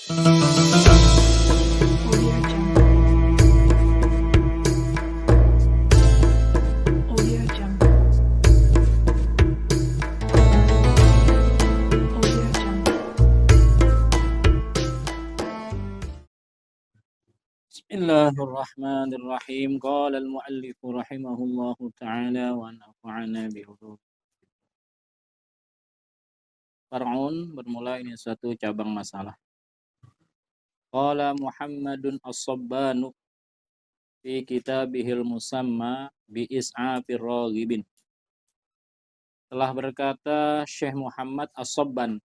Audio Jungle. Audio Jungle. Audio Jungle. Bismillahirrahmanirrahim. Qala al-muallif rahimahullahu ta'ala wa nafa'ana bihudud. Far'un bermula ini satu cabang masalah. Qala Muhammadun as-Sabbanu fi kitabihil musamma bi is'afir raghibin. Telah berkata Syekh Muhammad as-Sabban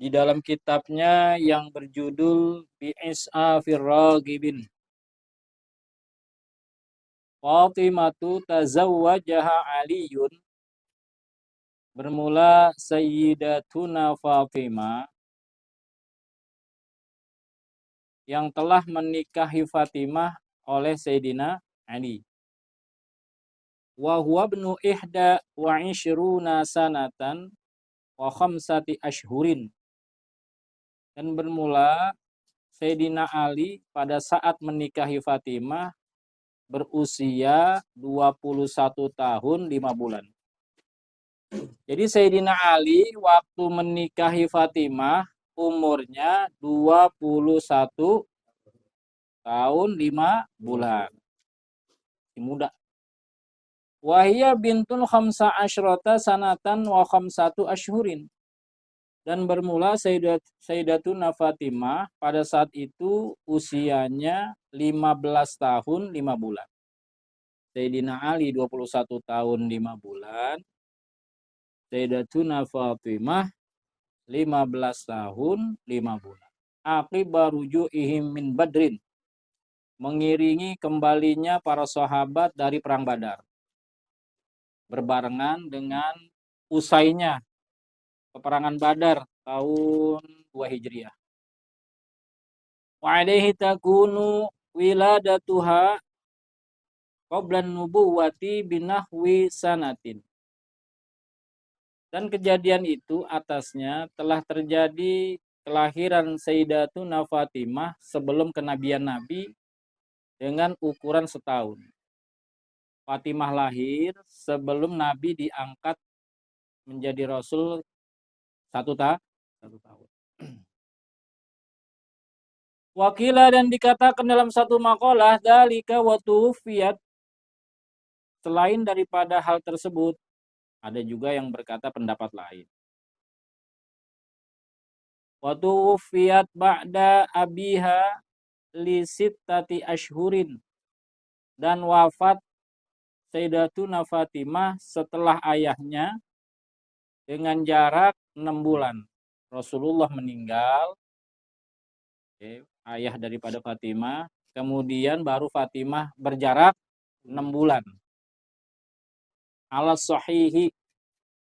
di dalam kitabnya yang berjudul bi is'afir raghibin. Fatimatu tazawwajaha Aliyun, bermula Sayyidatuna Fatimah yang telah menikahi Fatimah oleh Sayyidina Ali. Wa huwa ibnu ihda wa ishruna sanatan wa khamsati ashhurin. Dan bermula Sayyidina Ali pada saat menikahi Fatimah berusia 21 tahun 5 bulan. Jadi Sayyidina Ali waktu menikahi Fatimah umurnya 21 tahun 5 bulan. Masih muda. Wahia bintun khamsa asyrata sanatan wa khamsatu ashhurin. Dan bermula Sayyidatuna Fatimah pada saat itu usianya 15 tahun 5 bulan. Sayyidina Ali 21 tahun 5 bulan. Sayyidatuna Fatimah 15 tahun 5 bulan. Aqiba ruju'ihim min Badrin. Mengiringi kembalinya para sahabat dari perang Badar. Berbarengan dengan usainya peperangan Badar tahun 2 Hijriah. Wa alaihi takunu wiladatuha qabla nubuwati binahwi sanatin. Dan kejadian itu atasnya telah terjadi kelahiran Sayyidatuna Fatimah sebelum kenabian Nabi dengan ukuran setahun. Fatimah lahir sebelum Nabi diangkat menjadi Rasul 1 tahun. Wakila dan dikatakan dalam satu makalah dalika wa tuwfiyat. Selain daripada hal tersebut, ada juga yang berkata pendapat lain. Wa tuwfiyat ba'da abiha li sittati ashhurin. Dan wafat Sayyidatuna Fatimah setelah ayahnya dengan jarak 6 bulan. Rasulullah meninggal, ayah daripada Fatimah, kemudian baru Fatimah berjarak 6 bulan. Ala sahihi,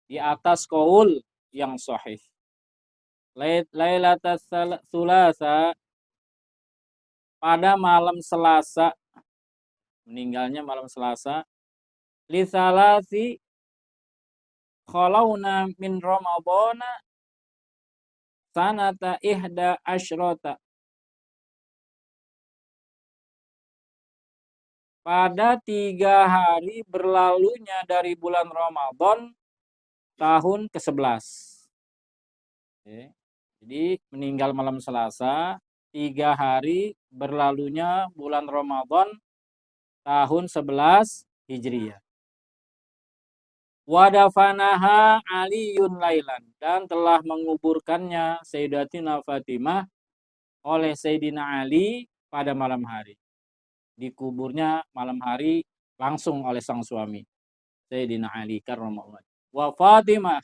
di atas qaul yang sahih. Lailatul Tsulasa, pada malam Selasa, meninggalnya malam Selasa, li salasi khalawna min Ramadhana sanata ihda asyrota. Pada 3 hari berlalunya dari bulan Ramadan tahun ke-11. Jadi meninggal malam Selasa, 3 hari berlalunya bulan Ramadan tahun 11 Hijriah. Wadafanaha Aliyun lailan, dan telah menguburkannya Sayyidatina Fatimah oleh Sayyidina Ali pada malam hari. Dikuburnya malam hari langsung oleh sang suami Sayyidina Ali karramallahu wajhahu. Wa Fatimah,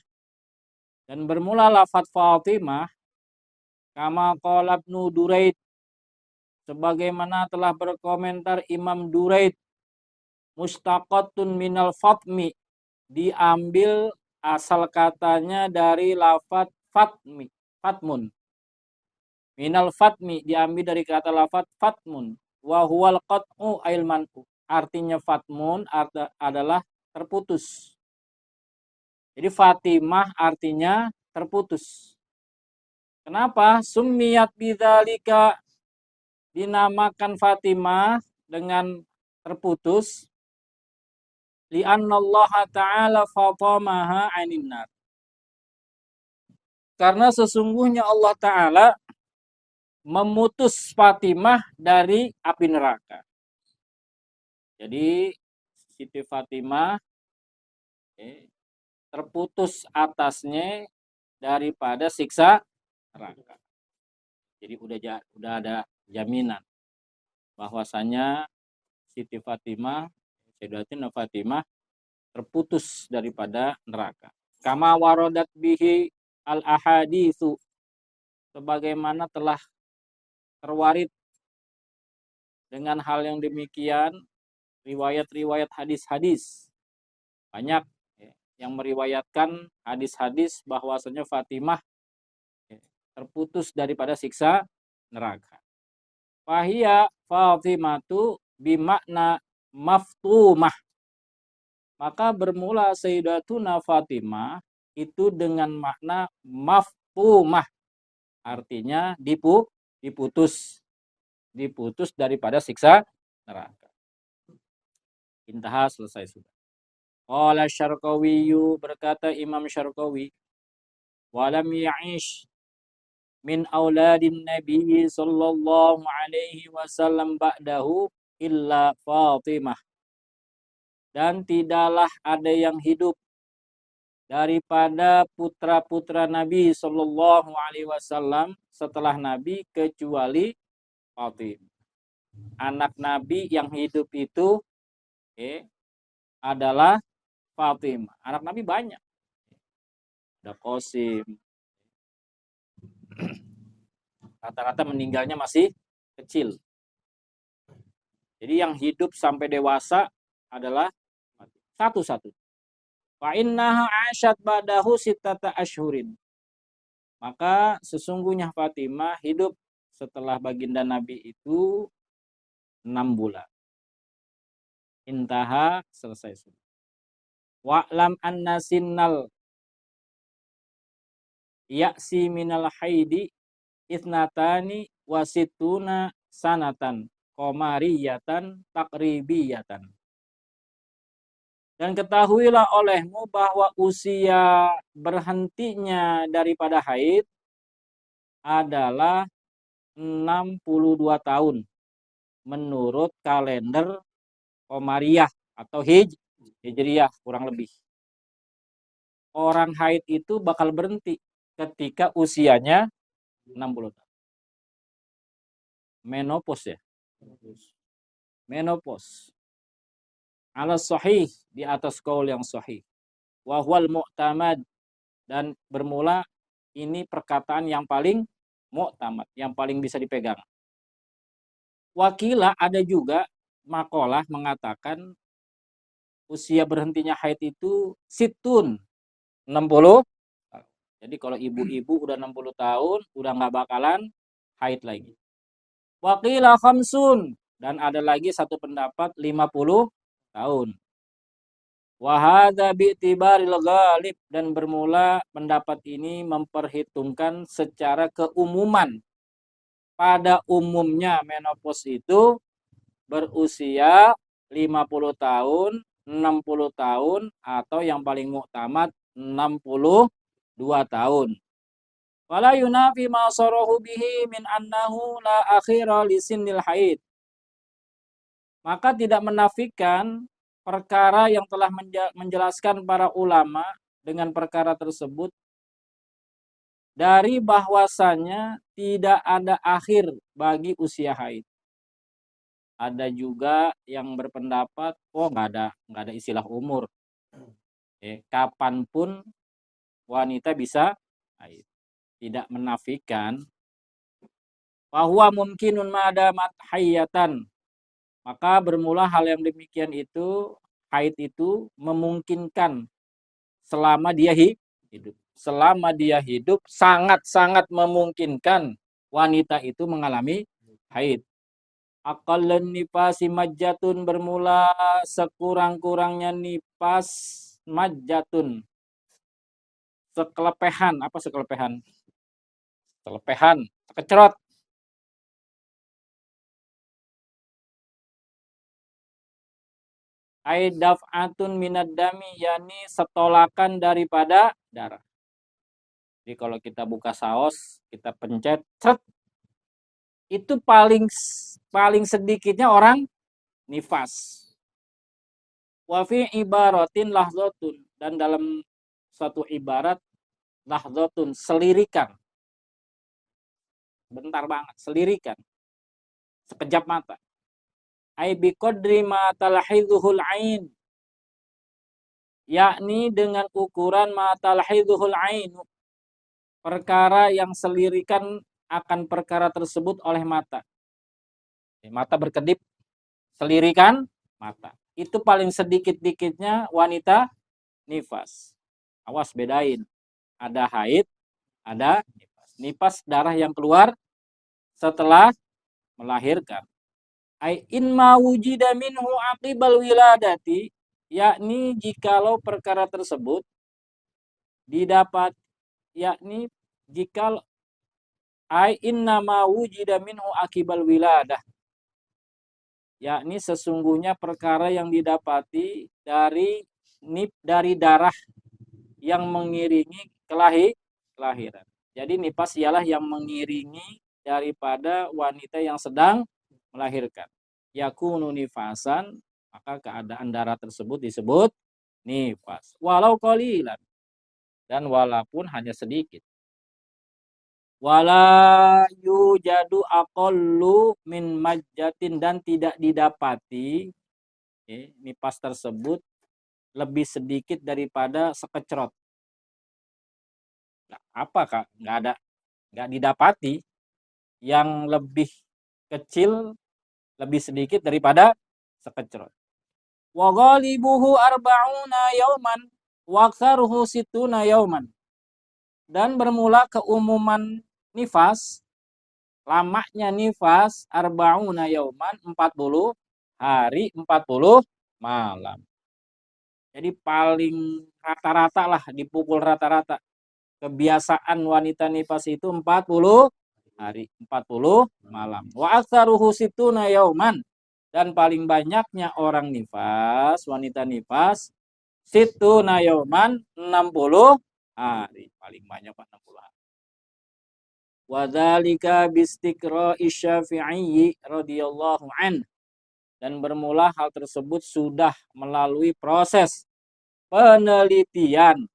dan bermula lafaz Fatimah kama qala Ibnu Duraid, sebagaimana telah berkomentar Imam Duraid, mustaqatun minal fatmi, diambil asal katanya dari lafaz fatmi, fatmun. Minal fatmi, diambil dari kata lafaz fatmun. Wa huwal qat'u ail man'u. Artinya fatmun adalah terputus. Jadi Fatimah artinya terputus. Kenapa? Summiyat bidzalika, dinamakan Fatimah dengan terputus, li'annallaha ta'ala fatamaha 'anin nar. Karena sesungguhnya Allah Ta'ala memutus Fatimah dari api neraka. Jadi Siti Fatimah terputus atasnya daripada siksa neraka. Jadi udah ada jaminan bahwasanya Siti Fatimah, Sayyidatina Fatimah terputus daripada neraka. Kama waradat bihi al-ahaditsu, sebagaimana telah terwarid dengan hal yang demikian riwayat-riwayat hadis-hadis. Banyak yang meriwayatkan hadis-hadis bahwasanya Fatimah terputus daripada siksa neraka. Fahiya Fatimatu bimakna maftumah. Maka bermula Sayyidatuna Fatimah itu dengan makna maftumah. Artinya diputus daripada siksa neraka. Intaha, selesai sudah. Qala Syarqawiyyu, berkata Imam Syarqawi, walam ya'ish min auladin Nabi sallallahu alaihi wasallam ba'dahu illa Fatimah. Dan tidaklah ada yang hidup daripada putra-putra Nabi sallallahu alaihi wasallam setelah Nabi kecuali Fatimah. Anak Nabi yang hidup itu adalah Fatimah. Anak Nabi banyak. Ada Qasim. Rata-rata meninggalnya masih kecil. Jadi yang hidup sampai dewasa adalah satu-satu. Fa innaha asyad ba'dahu sittata asyhurin. Maka sesungguhnya Fatimah hidup setelah baginda Nabi itu 6 bulan. Intaha, selesai sudah. Wa'lam anna sinnal ya'si minal haidi ithnatani wasituna sanatan qamariyatan takribiyatan. Dan ketahuilah olehmu bahwa usia berhentinya daripada haid adalah 62 tahun menurut kalender Qamariyah atau Hijriyah kurang lebih. Orang haid itu bakal berhenti ketika usianya 60 tahun. Menopause ya. Menopause. Ala sahih, di atas qaul yang sahih. Wa huwal mu'tamad, dan bermula ini perkataan yang paling mu'tamad, yang paling bisa dipegang. Wakila, ada juga makalah mengatakan usia berhentinya haid itu situn 60. Jadi kalau ibu-ibu udah 60 tahun udah nggak bakalan haid lagi. Wakila khamsun, dan ada lagi satu pendapat 50 tahun. Wahada bi'tibaril ghalib, dan bermula pendapat ini memperhitungkan secara keumuman. Pada umumnya menopause itu berusia 50 tahun, 60 tahun, atau yang paling muktamad 62 tahun. Wala yunafi ma sarahu bihi min annahu la akhira li sinnil haid. Maka tidak menafikan perkara yang telah menjelaskan para ulama dengan perkara tersebut dari bahwasanya tidak ada akhir bagi usia haid. Ada juga yang berpendapat, nggak ada istilah umur. Kapanpun wanita bisa haid. Tidak menafikan bahwa mungkinun madamat hayatan. Maka bermula hal yang demikian itu, haid itu memungkinkan selama dia hidup. Selama dia hidup sangat-sangat memungkinkan wanita itu mengalami haid. Aqallun nifasi majjatun, bermula sekurang-kurangnya nifas majjatun. Sekelepehan, apa sekelepehan? Selepehan, sekecrot. Aidaf'atun minad dami, yakni setolakan daripada darah. Jadi kalau kita buka saus, kita pencet, cet, itu paling sedikitnya orang nifas. Wa fi ibaratin lahzatun, dan dalam suatu ibarat lahzatun, selirikan. Bentar banget, selirikan. Sekejap mata. Ai biqadri ma talhidhuhul ain, yakni dengan ukuran ma talhidhuhul ain, perkara yang selirikan akan perkara tersebut oleh mata. Mata berkedip, selirikan mata. Itu paling sedikit-dikitnya wanita nifas. Awas bedain. Ada haid, ada nifas. Nifas darah yang keluar setelah melahirkan. Ai in ma wujida minhu aqibal wiladati, yakni jikalau perkara tersebut didapat, yakni jika ai inna ma wujida minhu aqibal wiladah, yakni sesungguhnya perkara yang didapati dari darah yang mengiringi kelahiran. Jadi nifas ialah yang mengiringi daripada wanita yang sedang melahirkan. Yakunu nifasan, maka keadaan darah tersebut disebut nifas. Walau qalilan, dan walaupun hanya sedikit. Wala yujadu aqallu min majjatin, dan tidak didapati nifas tersebut lebih sedikit daripada sekecrot. Nah, apa Kak? Nggak didapati yang lebih kecil, lebih sedikit daripada sekecrot. Wa ghalibuhu arba'una yauman wa aktsaruhu sittuna yauman. Dan bermula keumuman nifas, lamanya nifas arba'una yauman, 40 hari 40 malam. Jadi paling rata-rata lah, dipukul rata-rata. Kebiasaan wanita nifas itu 40 hari, 40 malam. Wa aktsaruhu sittuna yauman, dan paling banyaknya orang nifas, wanita nifas, sittuna yauman, 60 hari. Paling banyak 60 hari. Wa dzalika bistiqra'i Syafi'i radhiyallahu an, dan bermula hal tersebut sudah melalui proses penelitian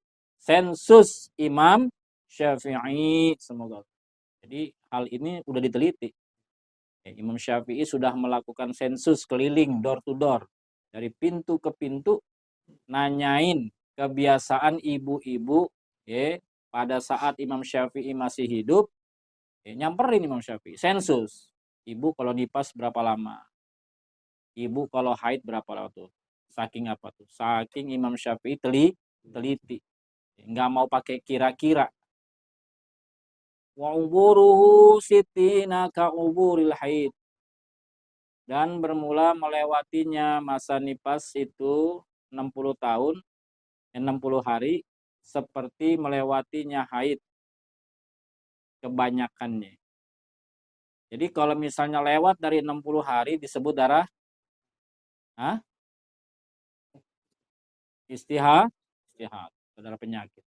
sensus Imam Syafi'i, semoga. Jadi hal ini sudah diteliti. Imam Syafi'i sudah melakukan sensus keliling door to door, dari pintu ke pintu, nanyain kebiasaan ibu-ibu pada saat Imam Syafi'i masih hidup. Nyamperin Imam Syafi'i, sensus. Ibu kalau nifas berapa lama? Ibu kalau haid berapa lama tuh? Saking apa tuh? Saking Imam Syafi'i teliti. Nggak mau pakai kira-kira. Wa uburuhu sitina ka uburil haid, dan bermula melewatinya masa nifas itu 60 tahun, 60 hari, seperti melewatinya haid kebanyakannya. Jadi kalau misalnya lewat dari 60 hari disebut darah istihad, darah penyakit.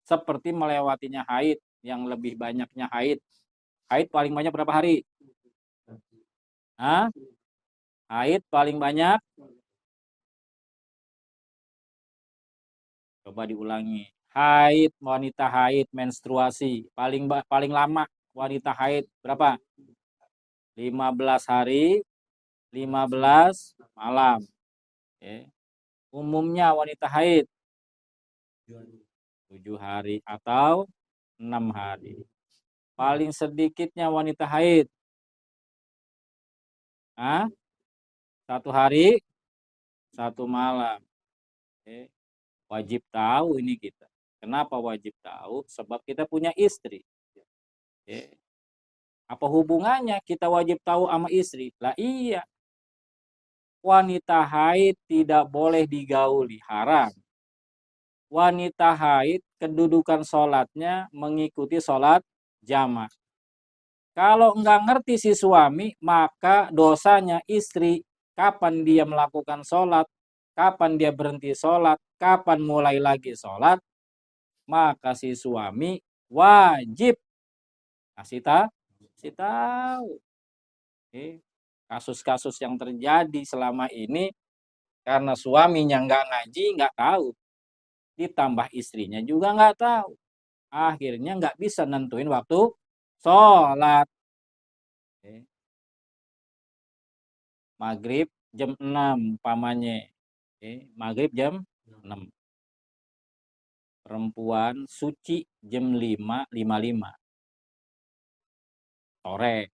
Seperti melewatinya haid, yang lebih banyaknya haid. Haid paling banyak berapa hari? Haid paling banyak, coba diulangi. Haid, wanita haid, menstruasi paling lama wanita haid berapa? 15 hari, 15 malam. Umumnya wanita haid 7 hari atau 6 hari. Paling sedikitnya wanita haid 1 hari 1 malam. Wajib tahu ini kita. Kenapa wajib tahu? Sebab kita punya istri. Apa hubungannya kita wajib tahu sama istri? Lah iya. Wanita haid tidak boleh digauli, haram. Wanita haid kedudukan sholatnya mengikuti sholat jamak. Kalau enggak ngerti si suami, maka dosanya istri, kapan dia melakukan sholat, kapan dia berhenti sholat, kapan mulai lagi sholat, maka si suami wajib kasih tahu. Kasus-kasus yang terjadi selama ini karena suaminya nggak ngaji, nggak tahu, ditambah istrinya juga nggak tahu, akhirnya nggak bisa nentuin waktu sholat. Maghrib jam 6 umpamanya, maghrib jam 6, perempuan suci jam 5.55 sore.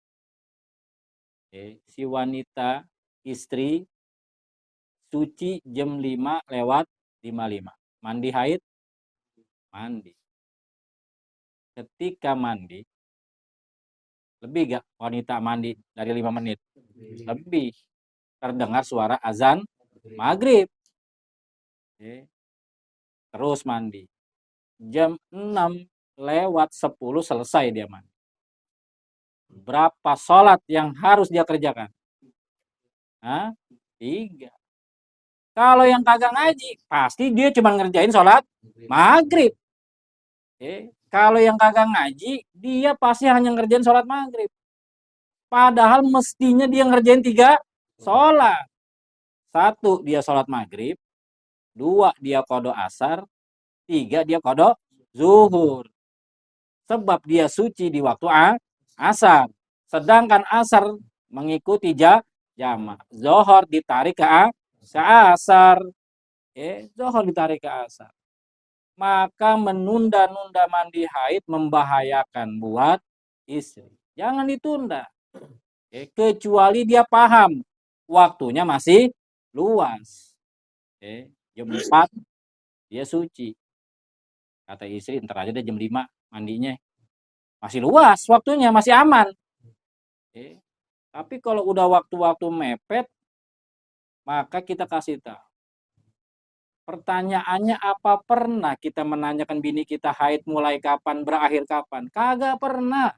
Si wanita istri suci jam 5:55. Mandi haid? Mandi. Ketika mandi, lebih gak wanita mandi dari 5 menit? Lebih. Terdengar suara azan maghrib. Terus mandi. Jam 6:10 selesai dia mandi. Berapa sholat yang harus dia kerjakan? 3. Kalau yang kagak ngaji, pasti dia cuma ngerjain sholat maghrib. Kalau yang kagak ngaji, dia pasti hanya ngerjain sholat maghrib. Padahal mestinya dia ngerjain 3 sholat. 1, dia sholat maghrib. 2, dia qadha asar. 3, dia qadha zuhur. Sebab dia suci di waktu asar. Sedangkan asar mengikuti jamak. Zuhur ditarik ke asar. Zuhur ditarik ke asar. Maka menunda-nunda mandi haid membahayakan buat istri. Jangan ditunda. Kecuali dia paham waktunya masih luas. Jam 4 dia suci. Kata istri, ntar aja deh jam 5 mandinya. Masih luas waktunya, masih aman. Tapi kalau udah waktu-waktu mepet, maka kita kasih tahu. Pertanyaannya, apa pernah kita menanyakan bini kita haid mulai kapan, berakhir kapan? Kagak pernah.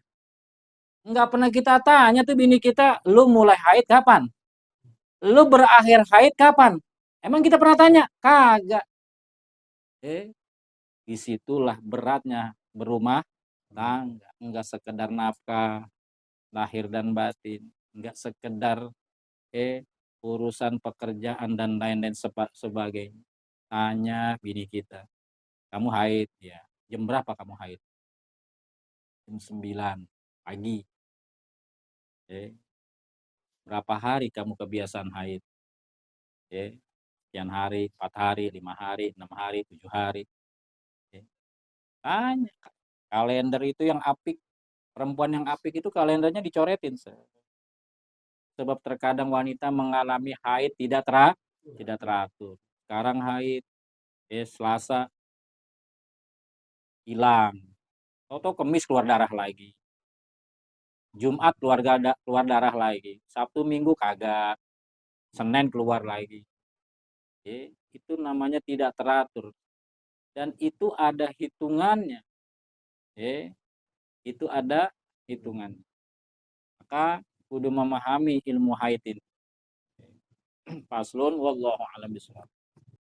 Enggak pernah kita tanya tuh bini kita, lu mulai haid kapan? Lu berakhir haid kapan? Emang kita pernah tanya? Kagak. Disitulah beratnya berumah tangga. Enggak sekedar nafkah lahir dan batin, enggak sekedar urusan pekerjaan dan lain-lain sebagainya. Tanya bini kita, kamu haid? Ya. Jam berapa kamu haid? Jam 9 pagi. Berapa hari kamu kebiasaan haid? Sekian hari, 4 hari, 5 hari, 6 hari, 7 hari. Tanya. Kalender itu yang apik. Perempuan yang apik itu kalendernya dicoretin. Sebab terkadang wanita mengalami haid tidak teratur. Sekarang haid, Selasa hilang. Atau Kemis keluar darah lagi. Jumat keluar darah lagi. Sabtu Minggu kagak. Senin keluar lagi. Itu namanya tidak teratur. Dan itu ada hitungannya. Itu ada hitungannya. Maka kudu memahami ilmu haid ini. Faslun wallahu a'lam bishawab.